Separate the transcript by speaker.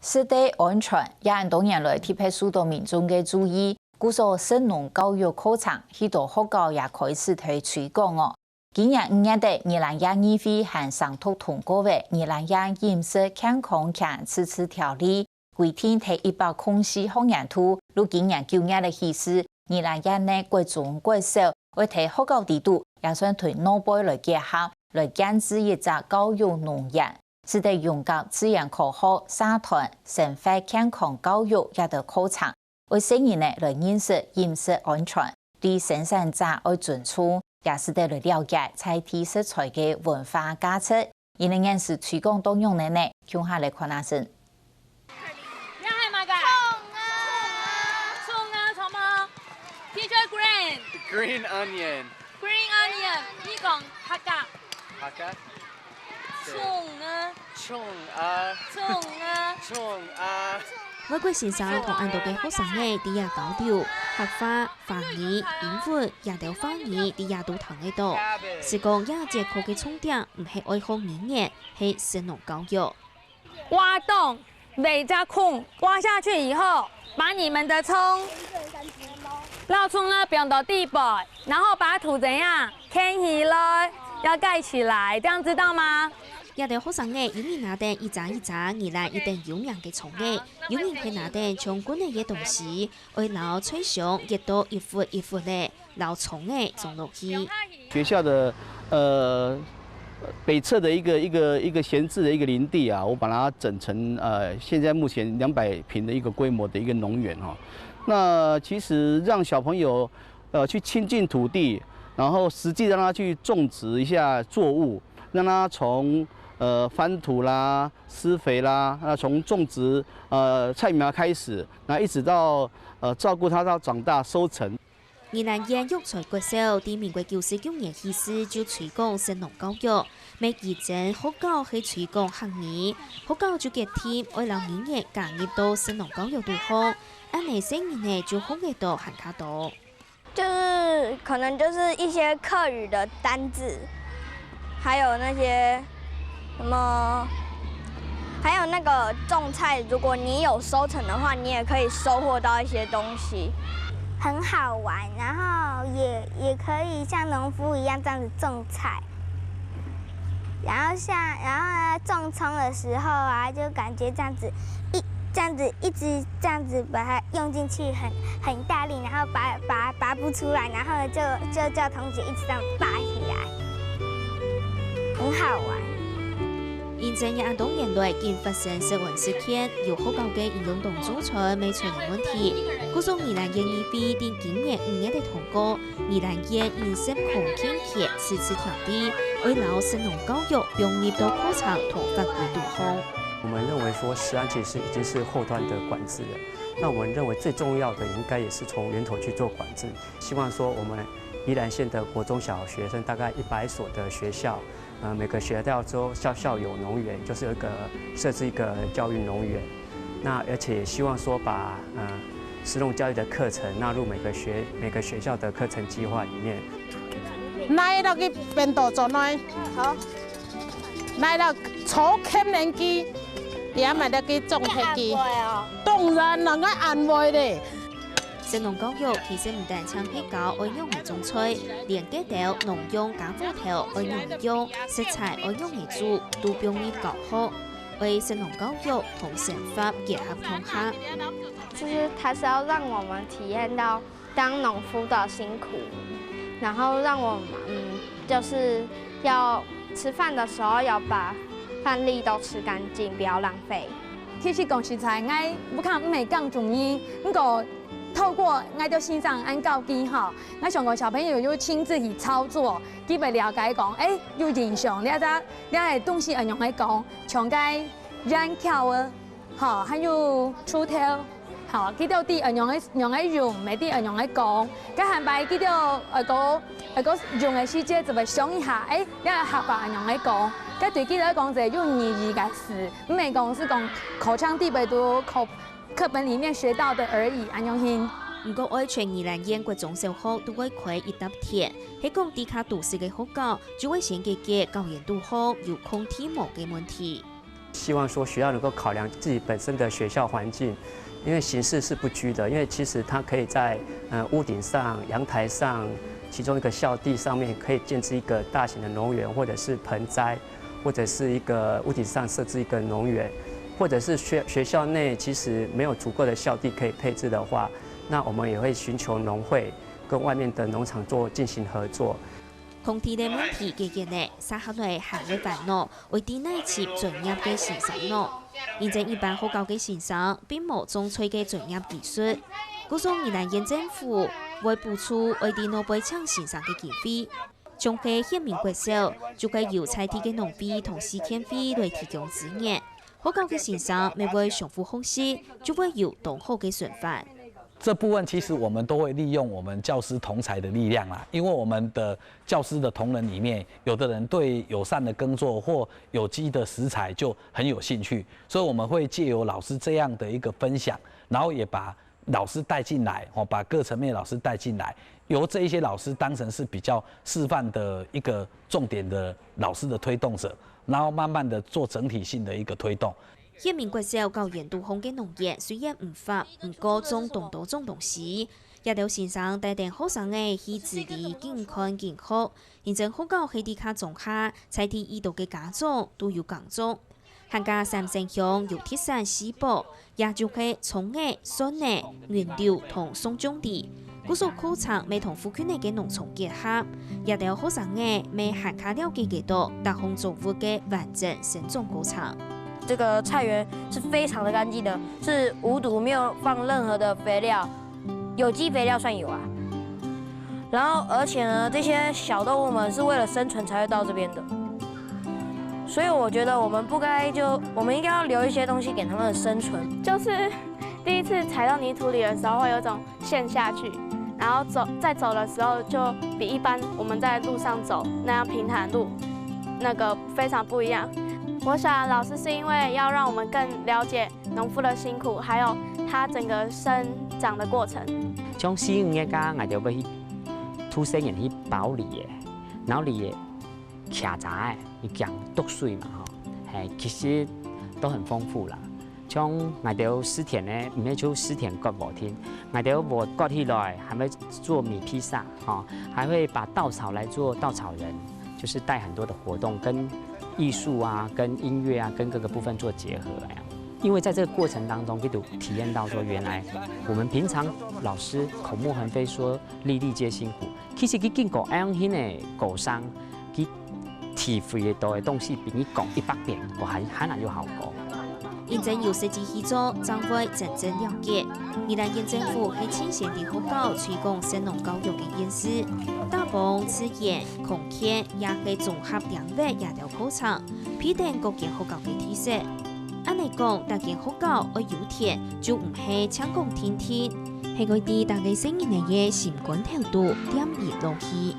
Speaker 1: 湿地安全也多年来特别受到民众的注意。故所神农教育课程许多学校也开始推广哦。今年5月底，宜兰县议会和商讨通过的《宜兰县饮食健康强自治条例》，规定在104学年度，如今年9月的起始，宜兰县内各中各小会在学校制度，也算对脑部来结合，来建制一个教育农业。使得用到自然科学、社团、生活健康教育也得课程，为成人呢来认识饮食安全，对生产者要尊重，也使得来了解在地食材的文化价值。因为认识推广当中的呢，向下来看下先。
Speaker 2: 你係咪㗎？葱啊，什麼 ？Teacher Green。Green
Speaker 3: onion。Green
Speaker 2: onion，呢講客家。
Speaker 3: 客家。
Speaker 2: 葱啊！
Speaker 4: 外國先生同印度嘅學生呢，啲也交流客家、方言、英文、也條方言，啲也都談得到。是講也節課嘅重點唔係愛學語言，係神農教育。
Speaker 2: 挖洞，每家孔挖下去以後，把你們的葱撈出了變到地板，然後把土怎樣掀起來，要蓋起來，這樣知道嗎？
Speaker 4: 也條學生呢，有人拿定一扎一扎，宜蘭一定有人嘅蟲嘅，有人係拿定從管理嘅東西，為撈吹上一到一副一副咧，撈蟲嘅種落去。
Speaker 5: 學校的北側的一個閒置的一個林地啊，我把它整成現在目前200坪的一個規模的一個農園哈。那其實讓小朋友去親近土地，然後實際讓他去種植一下作物，讓他從翻土啦、施肥啦，從種植菜苗開始，那一直到照顧它到長大收成。
Speaker 4: 宜蘭縣育才國小喺民國99年起始就推廣神農教育，每以前學校係推廣學年，學校就結添為了語言加入到神農教育度學，按呢成年呢就學得到很卡多。
Speaker 6: 就是可能就是一些客語的單字，還有那些什麼，還有那個種菜，如果你有收成的話，你也可以收穫到一些東西，
Speaker 7: 很好玩，然後也可以像農夫一樣這樣子種菜，然後種蔥的時候啊，就感覺這樣子一直這樣子把它用進去很大力，然後拔不出來，然後就叫同學一直這樣拔起來，很好玩。
Speaker 4: 現正也當年來見發生社會事件，由學校嘅營養當中才未出現問題。故所宜蘭縣議會喺今年5月的通過《宜蘭縣飲食健康自治條例》，為老神農教育融入到課程同法規度後。
Speaker 8: 我們認為說食安其實已經是後端的管制了，那我們認為最重要的應該也是從源頭去做管制。希望說我們宜蘭縣的國中小學生大概100所的學校，每個學校都校有農園，就是有一個設置一個教育農園。那而且也希望說把食農教育的課程納入每個學校的課程計劃裡面。
Speaker 9: 來到去變道做內，好，來到初級年級。也咪得去種下去，當然能夠安慰咧。
Speaker 4: 神農教育其實唔但參與教愛用嘅種菜，連結到農用加火頭愛用嘅用，食材愛用嘅煮，都容易教學。為神農教育同神法結合融合。
Speaker 6: 就是它是要讓我們體驗到當農夫的辛苦，然後讓我們就是要吃飯的時候要把飯粒都吃乾淨，不要浪費。
Speaker 2: 其實講實在，我不看唔係講中醫，不過透過我到線上按教機吼，我想個小朋友要親自去操作，基本了解講，有印象，你係東西按用嚟講，像cái rang khao啊，好，還有鋤頭，好，佢到啲按用嚟用，咪啲按用嚟講，咁係咪佢到個用嘅時間就會想一下，你係合法按用嚟講。咁對佢嚟講就係用意義嘅事，唔係講是講口腔地位都課本裡面學到的而已，安樣先。
Speaker 4: 唔過愛全宜蘭縣國中小學都會開一沓田，喺講地下都市嘅學校，就會先解決教研度好有空體毛嘅問題。
Speaker 8: 希望说学校能够考量自己本身的学校环境，因为形式是不拘的，因为其实它可以在屋顶上、阳台上，其中一个校地上面可以建置一个大型的农园，或者是盆栽，或者是一个屋顶上设置一个农园，或者是学校内其实没有足够的校地可以配置的话，那我们也会寻求农会跟外面的农场进行合作。
Speaker 4: 空地的问题渐渐的，撒下来还会烦恼，为啲内切专业嘅先生咯。现在一般好教嘅先生，并冇种吹嘅专业技术。故从宜兰县政府会补出为啲诺贝抢先生嘅经费，将佢县民国小就该由采地嘅农费同试验费来提供资源。好教嘅先生未会重复学习，就会有同好嘅顺法。
Speaker 10: 这部分其实我们都会利用我们教师同才的力量啦，因为我们的教师的同仁里面，有的人对友善的耕作或有机的食材就很有兴趣，所以我们会借由老师这样的一个分享，然后也把老师带进来，把各层面的老师带进来，由这一些老师当成是比较示范的一个重点的老师的推动者，然后慢慢的做整体性的一个推动。
Speaker 4: 县民国小教研度空嘅农业虽然唔法，唔过种同多种东西。也有先生带定学生嘅去治理健康健康，现正好教喺啲卡种下，采啲依度嘅家长都有耕种。客家三城乡有铁山西部，也就係葱嘅、蒜嘅、原料同松種地。嗰所考察未同附近嘅農場結合，也有學生嘅未客家了解幾多特項作物嘅完整生長過程。
Speaker 11: 这个菜园是非常的干净的，是无毒，没有放任何的肥料，有机肥料算有啊。然后而且呢，这些小动物们是为了生存才会到这边的，所以我觉得我们应该要留一些东西给他们的生存。
Speaker 12: 就是第一次踩到泥土里的时候，会有种陷下去，然后在走的时候就比一般我们在路上走那样平坦路那个非常不一样。我想老师是因为要让我们更了解农夫的辛苦，还有他整个生长的过程。
Speaker 13: 从细园嘅家，我就要去土生人去保理嘅，然后你嘅徛杂嘅，你讲毒水嘛吼，其实都很丰富啦。像我哋湿田咧，唔係做湿田割禾田，我哋禾割起來，還會做米披薩，還會把稻草來做稻草人，就是帶很多的活動跟艺术啊，跟音乐啊，跟各个部分做结合呀。因为在这个过程当中，给体验到说，原来我们平常老师口沫横飞说粒粒皆辛苦，其实去经过这样的过程，去体会到的东西，比你讲100遍，我还难有好过。
Speaker 4: 现在有设计去做，将會真正了解。宜蘭縣政府喺前線地學校推廣生農教育嘅演示，大棚、自然、空間也係綜合兩位也有考察，批定各間學校嘅特色。按嚟講，大間學校愛有田就唔係搶講天天，係佢哋大家成年嘅心肝頭度點而落去。